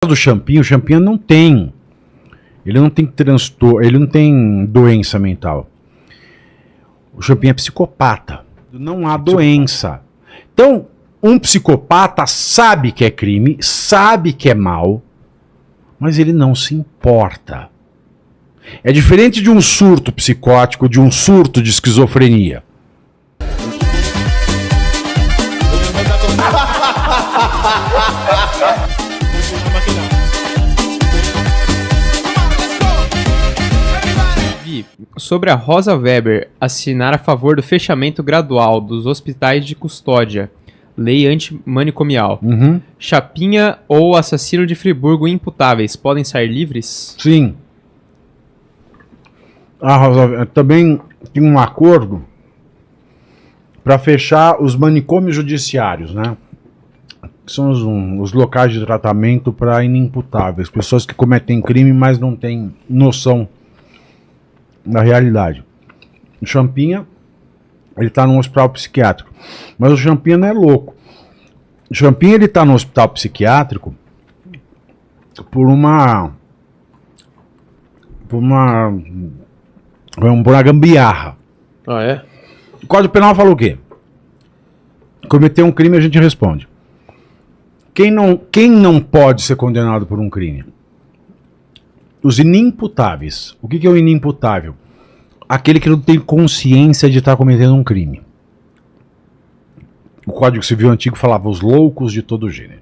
caso do Champinha, o Champinha não tem. Ele não tem transtorno, ele não tem doença mental. O Champinha é psicopata. Não há doença. Então, um psicopata sabe que é crime, sabe que é mal, mas ele não se importa. É diferente de um surto psicótico, de um surto de esquizofrenia. Sobre a Rosa Weber assinar a favor do fechamento gradual dos hospitais de custódia, lei antimanicomial. Chapinha ou assassino de Friburgo imputáveis podem sair livres? Sim. A Rosa Weber também tem um acordo para fechar os manicômios judiciários, né? Que são os locais de tratamento para inimputáveis, pessoas que cometem crime, mas não têm noção da realidade. O Champinha, ele está num hospital psiquiátrico, mas o Champinha não é louco. O Champinha, ele está no hospital psiquiátrico por uma gambiarra. Ah, é? O Código Penal fala o quê? Cometer um crime, a gente responde. Quem não pode ser condenado por um crime? Os inimputáveis. O que é o inimputável? Aquele que não tem consciência de estar cometendo um crime. O Código Civil antigo falava os loucos de todo gênero.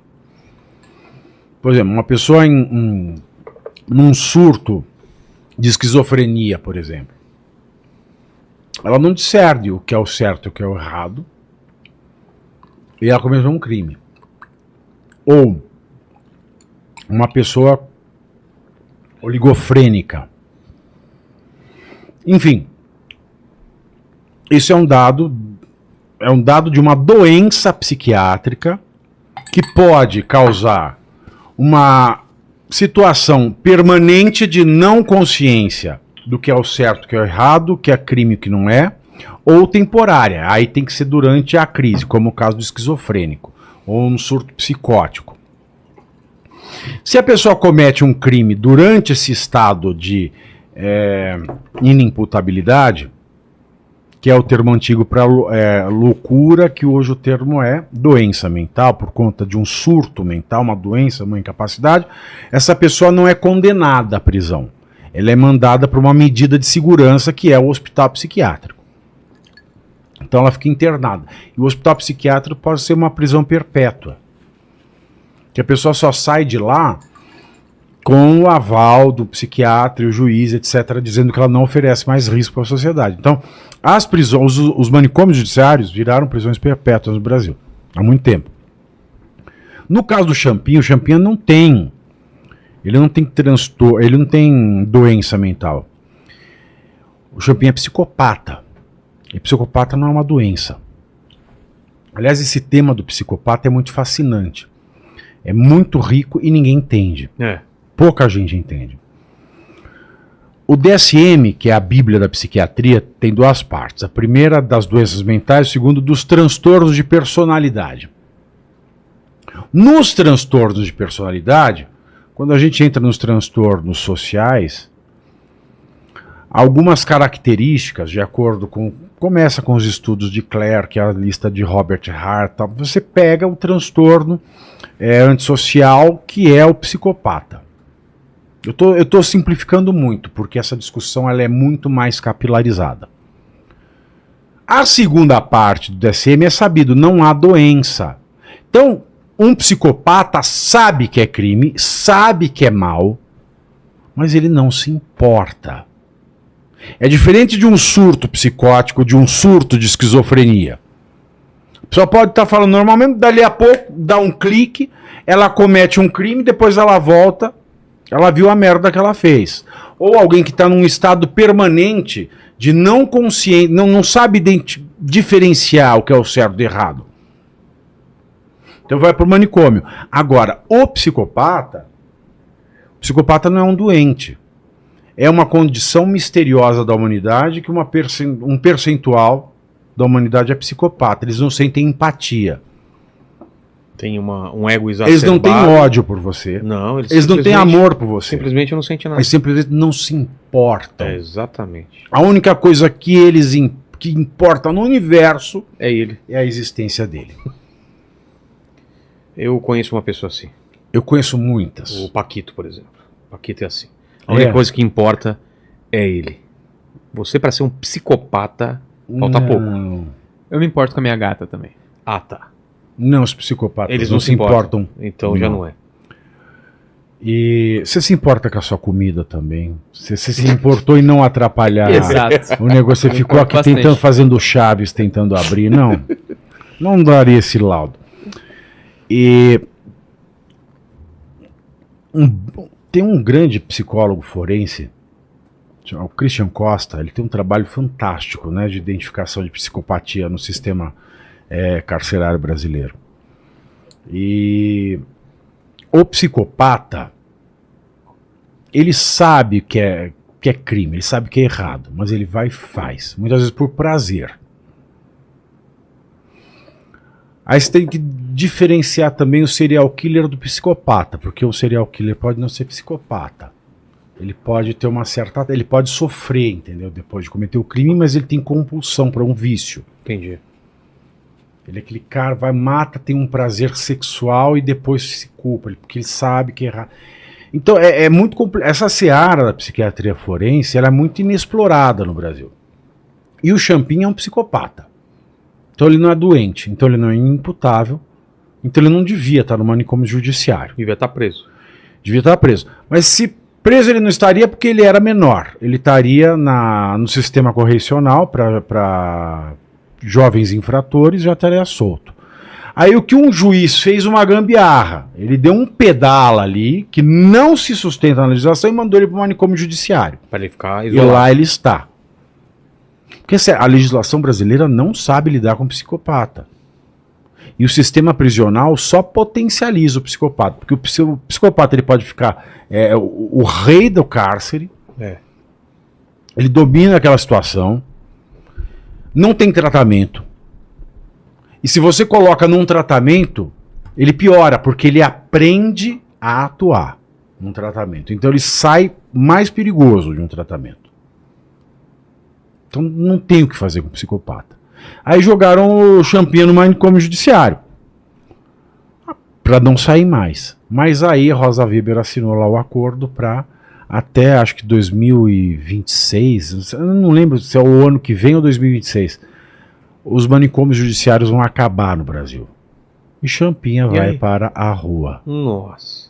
Por exemplo, uma pessoa num surto de esquizofrenia, por exemplo, ela não discerne o que é o certo e o que é o errado, e ela cometeu um crime. Ou uma pessoa oligofrênica. Enfim, isso é um dado de uma doença psiquiátrica que pode causar uma situação permanente de não consciência do que é o certo, o que é o errado, o que é crime, o que não é, ou temporária. Aí tem que ser durante a crise, como o caso do esquizofrênico, ou um surto psicótico. Se a pessoa comete um crime durante esse estado de inimputabilidade, que é o termo antigo para loucura, que hoje o termo é doença mental, por conta de um surto mental, uma doença, uma incapacidade, essa pessoa não é condenada à prisão. Ela é mandada para uma medida de segurança, que é o hospital psiquiátrico. Então ela fica internada. E o hospital psiquiátrico pode ser uma prisão perpétua, que a pessoa só sai de lá com o aval do psiquiatra e o juiz, etc., dizendo que ela não oferece mais risco para a sociedade. Então, as prisões, os manicômios judiciários viraram prisões perpétuas no Brasil, há muito tempo. No caso do Champinha, o Champinha não tem, ele não tem transtorno, ele não tem doença mental. O Champinha é psicopata. E psicopata não é uma doença. Aliás, esse tema do psicopata é muito fascinante. É muito rico e ninguém entende. Pouca gente entende. O DSM, que é a Bíblia da psiquiatria, tem duas partes. A primeira das doenças mentais, a segunda dos transtornos de personalidade. Nos transtornos de personalidade, quando a gente entra nos transtornos sociais, algumas características, de acordo com... Começa com os estudos de Clare, que é a lista de Robert Hart. Você pega um transtorno antissocial, que é o psicopata. Eu tô simplificando muito, porque essa discussão ela é muito mais capilarizada. A segunda parte do DSM é sabido, não há doença. Então, um psicopata sabe que é crime, sabe que é mal, mas ele não se importa. É diferente de um surto psicótico, de um surto de esquizofrenia. A pessoa pode estar falando normalmente, dali a pouco, dá um clique, ela comete um crime, depois ela volta, ela viu a merda que ela fez. Ou alguém que está num estado permanente de não consciente, não sabe diferenciar o que é o certo do errado. Então vai para o manicômio. Agora, o psicopata não é um doente. É uma condição misteriosa da humanidade que um percentual da humanidade é psicopata. Eles não sentem empatia. tem um ego exacerbado. Eles não têm ódio por você. Não, eles não têm amor por você. Simplesmente não sentem nada. Eles simplesmente não se importam. Exatamente. A única coisa que que importa no universo é ele. É a existência dele. Eu conheço uma pessoa assim. Eu conheço muitas. O Paquito, por exemplo. O Paquito é assim. A única coisa que importa é ele. Você, para ser um psicopata, falta pouco. Eu me importo com a minha gata também. Ah, tá. Não, os psicopatas eles não se importam. Então já não é. E você se importa com a sua comida também. Você se importou em não atrapalhar. Exato. O negócio, você ficou aqui tentando, fazendo chaves, tentando abrir. Não. Não daria esse laudo. E tem um grande psicólogo forense, o Christian Costa. Ele tem um trabalho fantástico, né, de identificação de psicopatia no sistema carcerário brasileiro. E o psicopata, ele sabe que é crime, ele sabe que é errado, mas ele vai e faz, muitas vezes por prazer. Aí você tem que diferenciar também o serial killer do psicopata, porque o serial killer pode não ser psicopata. Ele pode ter ele pode sofrer, entendeu? Depois de cometer o crime, mas ele tem compulsão para um vício. Entendi. Ele é aquele cara, mata, tem um prazer sexual e depois se culpa, porque ele sabe que é errado. Então é muito complexo. Essa seara da psiquiatria forense, ela é muito inexplorada no Brasil. E o Champignon é um psicopata. Então ele não é doente, então ele não é imputável, então ele não devia estar no manicômio judiciário. Devia estar preso. Devia estar preso. Mas se preso ele não estaria porque ele era menor. Ele estaria no sistema correcional para jovens infratores, já estaria solto. Aí o que um juiz fez uma gambiarra, ele deu um pedala ali que não se sustenta na legislação e mandou ele para o manicômio judiciário. Para ele ficar isolado. E lá ele está. Porque a legislação brasileira não sabe lidar com psicopata. E o sistema prisional só potencializa o psicopata. Porque o psicopata ele pode ficar o rei do cárcere. Ele domina aquela situação. Não tem tratamento. E se você coloca num tratamento, ele piora, porque ele aprende a atuar num tratamento. Então ele sai mais perigoso de um tratamento. Então não tem o que fazer com o psicopata. Aí jogaram o Champignon no manicômio judiciário para não sair mais. Mas aí a Rosa Weber assinou lá o acordo para até acho que 2026, eu não lembro se é o ano que vem ou 2026, os manicômios judiciários vão acabar no Brasil. E Champignon vai para a rua. Nossa.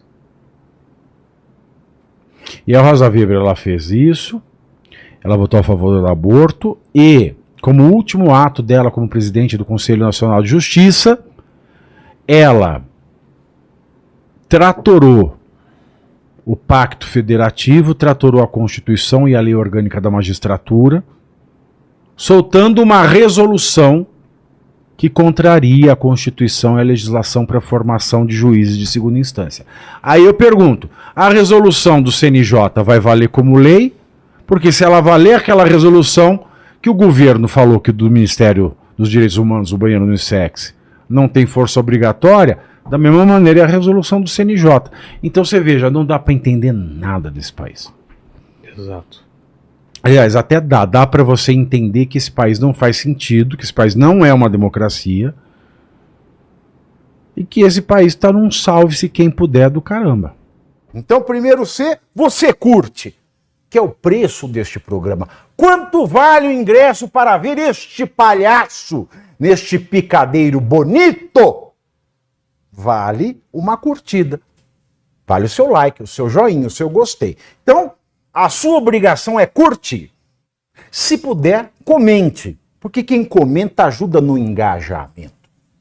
E a Rosa Weber, ela fez isso. Ela votou a favor do aborto e, como último ato dela como presidente do Conselho Nacional de Justiça, ela tratorou o Pacto Federativo, tratorou a Constituição e a Lei Orgânica da Magistratura, soltando uma resolução que contraria a Constituição e a legislação para a formação de juízes de segunda instância. Aí eu pergunto, a resolução do CNJ vai valer como lei? Porque se ela valer aquela resolução que o governo falou que do Ministério dos Direitos Humanos, o banheiro no ISEX, não tem força obrigatória, da mesma maneira é a resolução do CNJ. Então você veja, não dá para entender nada desse país. Exato. Aliás, até dá para você entender que esse país não faz sentido, que esse país não é uma democracia e que esse país está num salve-se quem puder do caramba. Então, primeiro C, você curte, que é o preço deste programa. Quanto vale o ingresso para ver este palhaço neste picadeiro bonito? Vale uma curtida. Vale o seu like, o seu joinha, o seu gostei. Então, a sua obrigação é curtir. Se puder, comente, porque quem comenta ajuda no engajamento.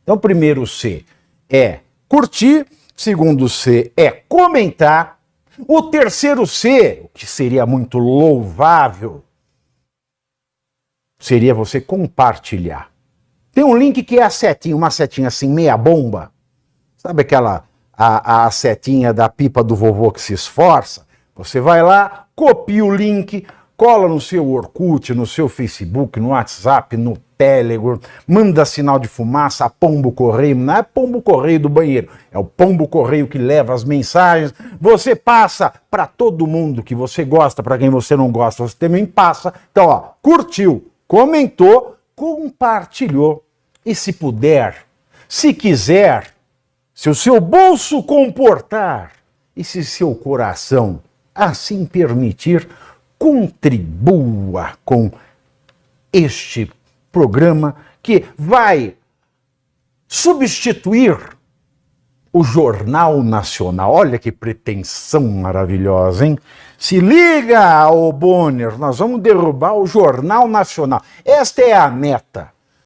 Então, primeiro C é curtir, segundo C é comentar, o terceiro C, o que seria muito louvável, seria você compartilhar. Tem um link que é a setinha, uma setinha assim, meia bomba. Sabe aquela a setinha da pipa do vovô que se esforça? Você vai lá, copia o link, cola no seu Orkut, no seu Facebook, no WhatsApp, no Telegram, manda sinal de fumaça a pombo correio, não é pombo correio do banheiro, é o pombo correio que leva as mensagens, você passa para todo mundo que você gosta, para quem você não gosta, você também passa. Então, ó, curtiu, comentou, compartilhou, e se puder, se quiser, se o seu bolso comportar, e se seu coração assim permitir, contribua com este programa que vai substituir o Jornal Nacional. Olha que pretensão maravilhosa, hein? Se liga, ô Bonner, nós vamos derrubar o Jornal Nacional. Esta é a meta.